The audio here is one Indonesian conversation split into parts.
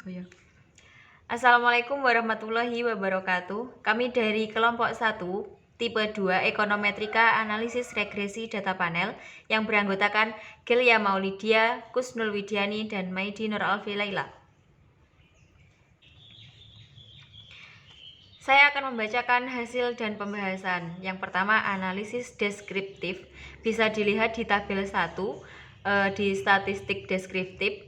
Oh ya. Assalamualaikum warahmatullahi wabarakatuh. Kami dari kelompok 1, tipe 2, Ekonometrika Analisis Regresi Data Panel yang beranggotakan Gelia Maulidia, Kusnul Widiani, dan Maidi Nur Alfi Laila. Saya akan membacakan hasil dan pembahasan. Yang pertama, analisis deskriptif. Bisa dilihat di tabel 1 di statistik deskriptif.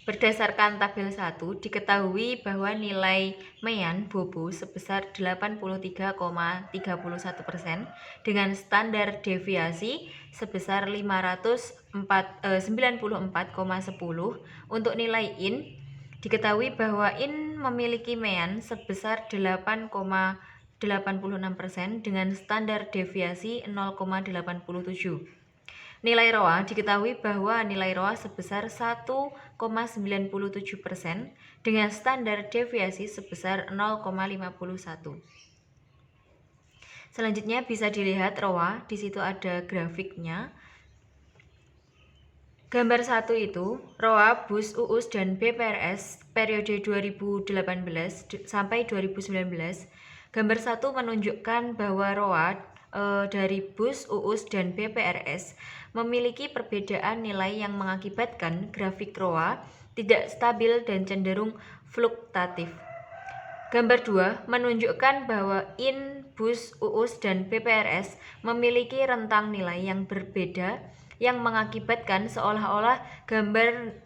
Berdasarkan tabel 1, diketahui bahwa nilai MEAN Bobo sebesar 83,31% dengan standar deviasi sebesar 594,10. Untuk nilai IN, diketahui bahwa IN memiliki MEAN sebesar 8,86% dengan standar deviasi 0,87. Nilai ROA diketahui bahwa nilai ROA sebesar 1,97% dengan standar deviasi sebesar 0,51. Selanjutnya bisa dilihat ROA, di situ ada grafiknya. Gambar 1 itu ROA BUS, UUS, dan BPRS periode 2018 sampai 2019. Gambar 1 menunjukkan bahwa ROA dari BUS, UUS, dan BPRS memiliki perbedaan nilai yang mengakibatkan grafik ROA tidak stabil dan cenderung fluktuatif. Gambar 2 menunjukkan bahwa IN, BUS, UUS, dan BPRS memiliki rentang nilai yang berbeda yang mengakibatkan seolah-olah gambar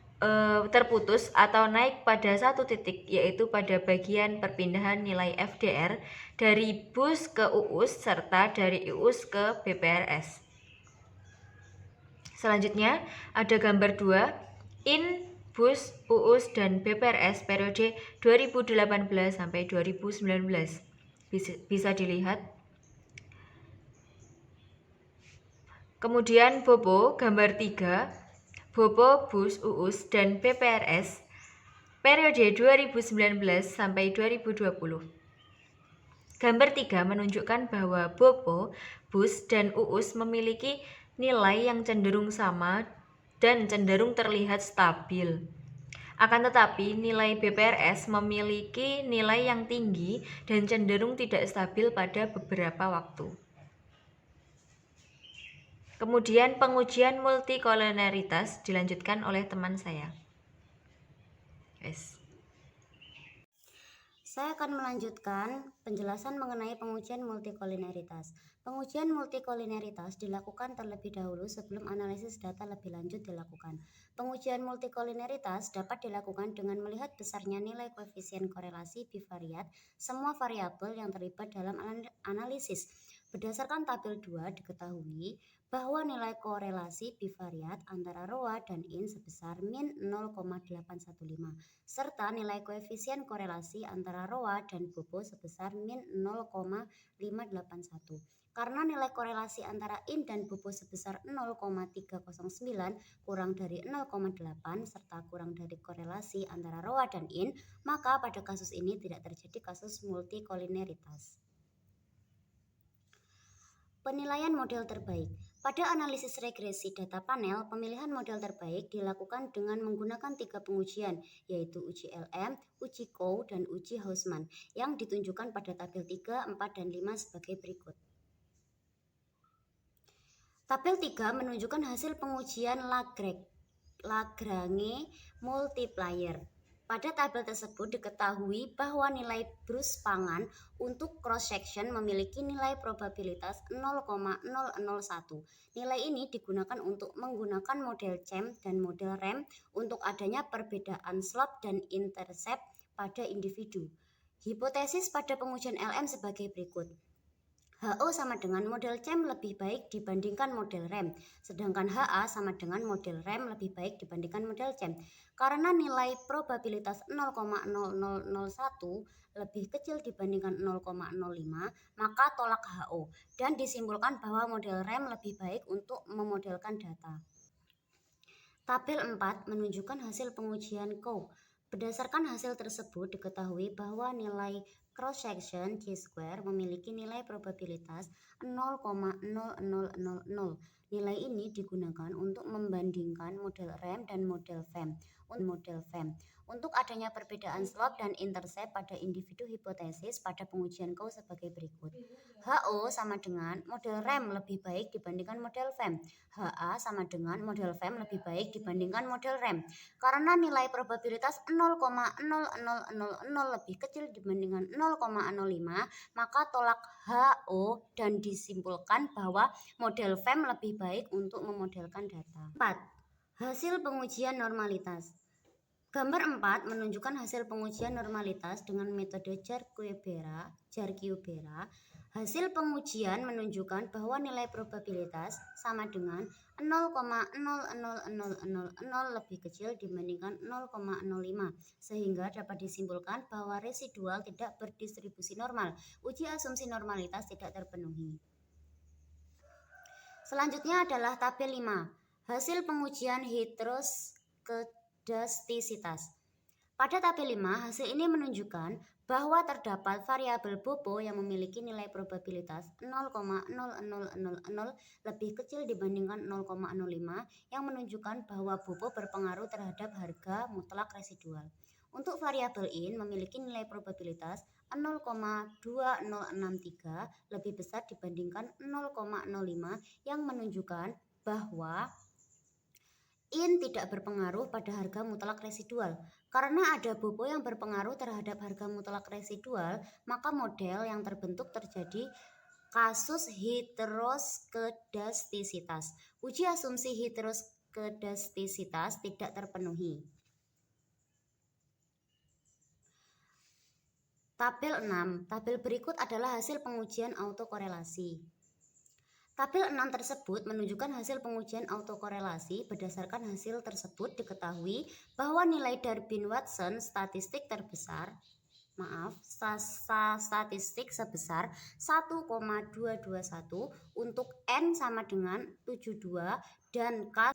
terputus atau naik pada satu titik, yaitu pada bagian perpindahan nilai FDR dari BUS ke UUS serta dari UUS ke BPRS. Selanjutnya ada gambar 2, IN, BUS, UUS, dan BPRS periode 2018 sampai 2019. Bisa dilihat. Kemudian Bobo, gambar 3, Bobo, BUS, UUS, dan BPRS periode 2019 sampai 2020. Gambar 3 menunjukkan bahwa Bobo, BUS, dan UUS memiliki nilai yang cenderung sama dan cenderung terlihat stabil. Akan tetapi, nilai BPRS memiliki nilai yang tinggi dan cenderung tidak stabil pada beberapa waktu. Kemudian pengujian multikoloneritas dilanjutkan oleh teman saya. Saya akan melanjutkan penjelasan mengenai pengujian multikolinialitas. Pengujian multikolinialitas dilakukan terlebih dahulu sebelum analisis data lebih lanjut dilakukan. Pengujian multikolinialitas dapat dilakukan dengan melihat besarnya nilai koefisien korelasi bivariat semua variabel yang terlibat dalam analisis. Berdasarkan tabel 2 diketahui bahwa nilai korelasi bivariat antara ROA dan IN sebesar min 0,815 serta nilai koefisien korelasi antara ROA dan Bobo sebesar min 0,581. Karena nilai korelasi antara IN dan Bobo sebesar 0,309 kurang dari 0,8 serta kurang dari korelasi antara ROA dan IN, maka pada kasus ini tidak terjadi kasus multikolinialitas. Penilaian model terbaik. Pada analisis regresi data panel, pemilihan model terbaik dilakukan dengan menggunakan 3 pengujian, yaitu uji LM, uji Coe, dan uji Hausman, yang ditunjukkan pada tabel 3, 4, dan 5 sebagai berikut. Tabel 3 menunjukkan hasil pengujian Lagrange multiplier. Pada tabel tersebut diketahui bahwa nilai Bruce pangan untuk cross section memiliki nilai probabilitas 0,001. Nilai ini digunakan untuk menggunakan model CHEM dan model REM untuk adanya perbedaan slope dan intercept pada individu. Hipotesis pada pengujian LM sebagai berikut. HO sama dengan model CHEM lebih baik dibandingkan model REM, sedangkan HA sama dengan model REM lebih baik dibandingkan model CHEM. Karena nilai probabilitas 0,0001 lebih kecil dibandingkan 0,05, maka tolak HO, dan disimpulkan bahwa model REM lebih baik untuk memodelkan data. Tabel 4 menunjukkan hasil pengujian Coe. Berdasarkan hasil tersebut diketahui bahwa nilai cross section J square memiliki nilai probabilitas 0,0000. Nilai ini digunakan untuk membandingkan model rem dan model VAM. Untuk adanya perbedaan slope dan intercept pada individu hipotesis pada pengujian Coe sebagai berikut. HO sama dengan model rem lebih baik dibandingkan model VAM. HA sama dengan model VAM lebih baik dibandingkan model rem. Karena nilai probabilitas 0,0000 lebih kecil dibandingkan 0,05, maka tolak HO dan disimpulkan bahwa model VAM lebih baik untuk memodelkan data. 4. Hasil pengujian normalitas. Gambar 4 menunjukkan hasil pengujian normalitas dengan metode Jarquiera. Hasil pengujian menunjukkan bahwa nilai probabilitas sama dengan 0,00000 lebih kecil dibandingkan 0,05, sehingga dapat disimpulkan bahwa residual tidak berdistribusi normal. Uji asumsi normalitas tidak terpenuhi. Selanjutnya adalah tabel 5. Hasil pengujian heteroskedastisitas. Pada tabel 5, hasil ini menunjukkan bahwa terdapat variabel Bobo yang memiliki nilai probabilitas 0,0000 lebih kecil dibandingkan 0,05 yang menunjukkan bahwa Bobo berpengaruh terhadap harga mutlak residual. Untuk variabel in memiliki nilai probabilitas 0,2063 lebih besar dibandingkan 0,05 yang menunjukkan bahwa in tidak berpengaruh pada harga mutlak residual. Karena ada Bobo yang berpengaruh terhadap harga mutlak residual, maka model yang terbentuk terjadi kasus heteroskedastisitas. Uji asumsi heteroskedastisitas tidak terpenuhi. Tabel 6. Tabel berikut adalah hasil pengujian autokorelasi. Tabel 6 tersebut menunjukkan hasil pengujian autokorelasi. Berdasarkan hasil tersebut diketahui bahwa nilai Darwin-Watson statistik sebesar 1,221 untuk N sama dengan 72 dan K.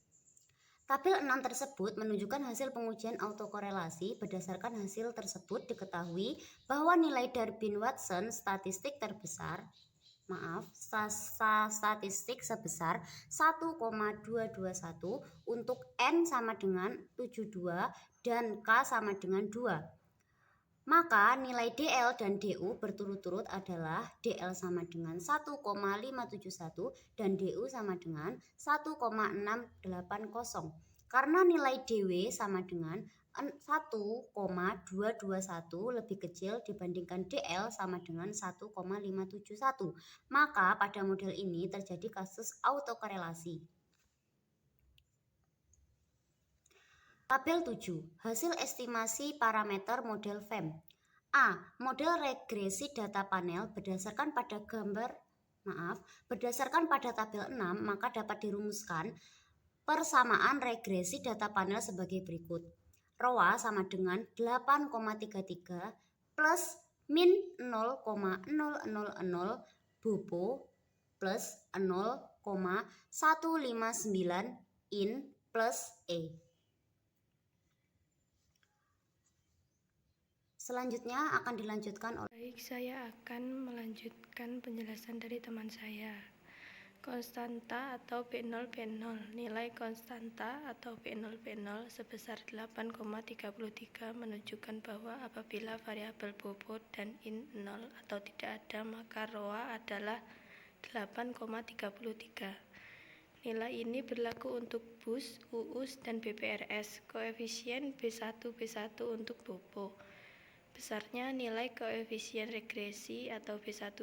Tabel 6 tersebut menunjukkan hasil pengujian autokorelasi. Berdasarkan hasil tersebut diketahui bahwa nilai Darwin-Watson statistik sebesar 1,221 untuk N sama dengan 72 dan K sama dengan 2. Maka nilai DL dan DU berturut-turut adalah DL sama dengan 1,571 dan DU sama dengan 1,680. Karena nilai DW sama dengan 1,221 lebih kecil dibandingkan DL sama dengan 1,571, maka pada model ini terjadi kasus autokorelasi. Tabel 7. Hasil estimasi parameter model VAM. A. Model regresi data panel berdasarkan pada tabel 6, maka dapat dirumuskan persamaan regresi data panel sebagai berikut. ROA sama dengan 8,33 plus min 0,000 Bobo plus 0,159 in plus E. Selanjutnya akan dilanjutkan oleh... Baik, saya akan melanjutkan penjelasan dari teman saya. Konstanta atau P0 nilai konstanta atau P0 sebesar 8,33 menunjukkan bahwa apabila variabel Bobo dan in 0 atau tidak ada, maka ROA adalah 8,33. Nilai ini berlaku untuk BUS, UUS, dan BPRS. Koefisien B1 untuk Bobo. Besarnya nilai koefisien regresi atau B1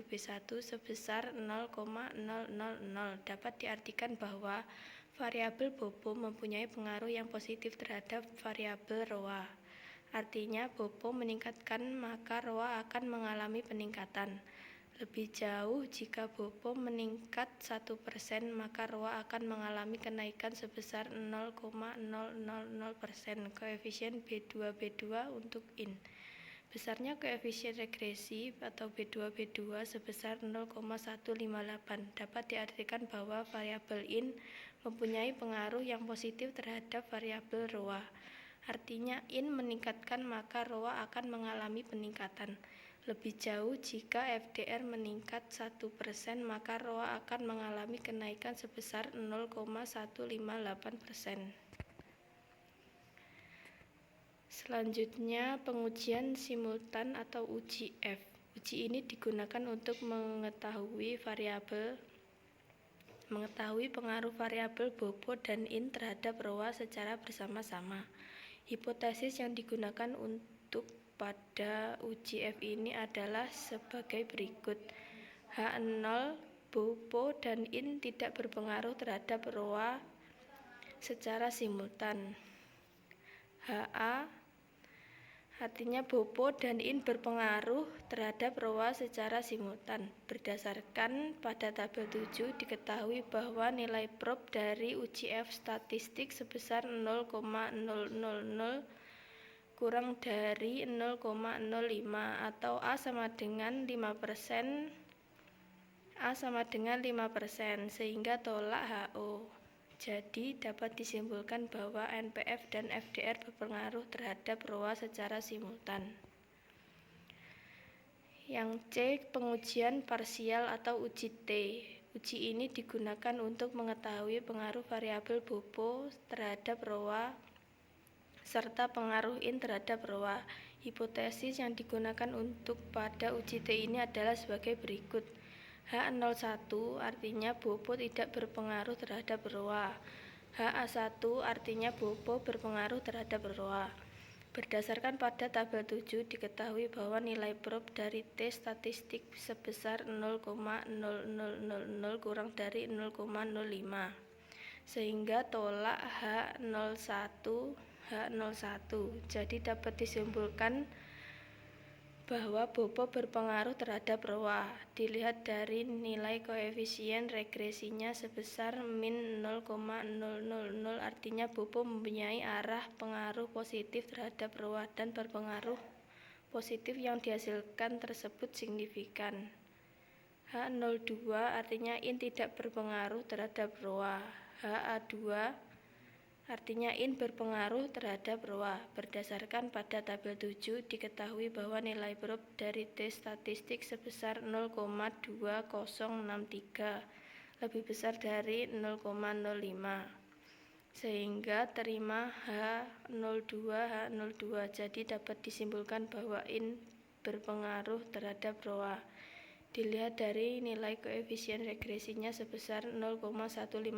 sebesar 0,000 dapat diartikan bahwa variabel Bobo mempunyai pengaruh yang positif terhadap variabel ROA. Artinya Bobo meningkatkan maka ROA akan mengalami peningkatan. Lebih jauh, jika Bobo meningkat 1%, maka ROA akan mengalami kenaikan sebesar 0,000%. Koefisien B2 untuk in. Besarnya koefisien regresi atau B2 sebesar 0,158 dapat diartikan bahwa variabel in mempunyai pengaruh yang positif terhadap variabel ROA. Artinya in meningkatkan maka ROA akan mengalami peningkatan. Lebih jauh, jika FDR meningkat 1%, maka ROA akan mengalami kenaikan sebesar 0,158%. Selanjutnya, pengujian simultan atau uji F. Uji ini digunakan untuk mengetahui pengaruh variabel BOPO dan IN terhadap ROA secara bersama-sama. Hipotesis yang digunakan untuk pada uji F ini adalah sebagai berikut. H0, BOPO dan IN tidak berpengaruh terhadap ROA secara simultan. HA artinya BOPO dan IN berpengaruh terhadap ROA secara simultan. Berdasarkan pada tabel 7 diketahui bahwa nilai prop dari uji F statistik sebesar 0,000 kurang dari 0,05 atau A sama dengan 5%, sehingga tolak HO. Jadi dapat disimpulkan bahwa NPF dan FDR berpengaruh terhadap ROA secara simultan. Yang C, pengujian parsial atau uji T. Uji ini digunakan untuk mengetahui pengaruh variabel BOPO terhadap ROA serta pengaruh IN terhadap ROA. Hipotesis yang digunakan untuk pada uji T ini adalah sebagai berikut. H01 artinya BOPO tidak berpengaruh terhadap ROA. HA1 artinya BOPO berpengaruh terhadap ROA. Berdasarkan pada tabel 7 diketahui bahwa nilai prop dari T statistik sebesar 0,0000 kurang dari 0,05 sehingga tolak H01. Jadi dapat disimpulkan bahwa BOPO berpengaruh terhadap ROA dilihat dari nilai koefisien regresinya sebesar min 0,000, artinya BOPO mempunyai arah pengaruh positif terhadap ROA dan berpengaruh positif yang dihasilkan tersebut signifikan. H02 artinya IN tidak berpengaruh terhadap ROA. HA2 artinya IN berpengaruh terhadap ROA. Berdasarkan pada tabel 7 diketahui bahwa nilai prop dari T statistik sebesar 0,2063 lebih besar dari 0,05 sehingga terima H02. Jadi dapat disimpulkan bahwa IN berpengaruh terhadap ROA dilihat dari nilai koefisien regresinya sebesar 0,159,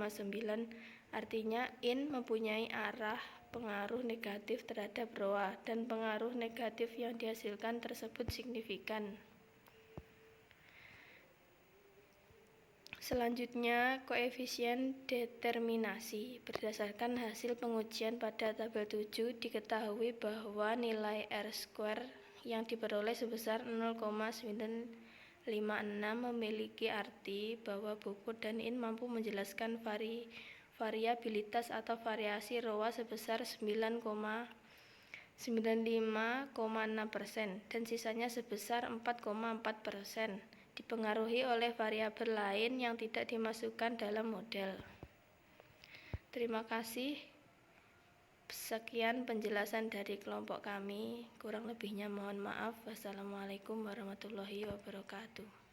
artinya IN mempunyai arah pengaruh negatif terhadap ROA dan pengaruh negatif yang dihasilkan tersebut signifikan. Selanjutnya, koefisien determinasi. Berdasarkan hasil pengujian pada tabel 7 diketahui bahwa nilai R² yang diperoleh sebesar 0,956 memiliki arti bahwa BOPO dan IN mampu menjelaskan variabilitas atau variasi ROA sebesar 95,6% dan sisanya sebesar 4,4% dipengaruhi oleh variabel lain yang tidak dimasukkan dalam model. Terima kasih. Sekian penjelasan dari kelompok kami. Kurang lebihnya mohon maaf. Wassalamualaikum warahmatullahi wabarakatuh.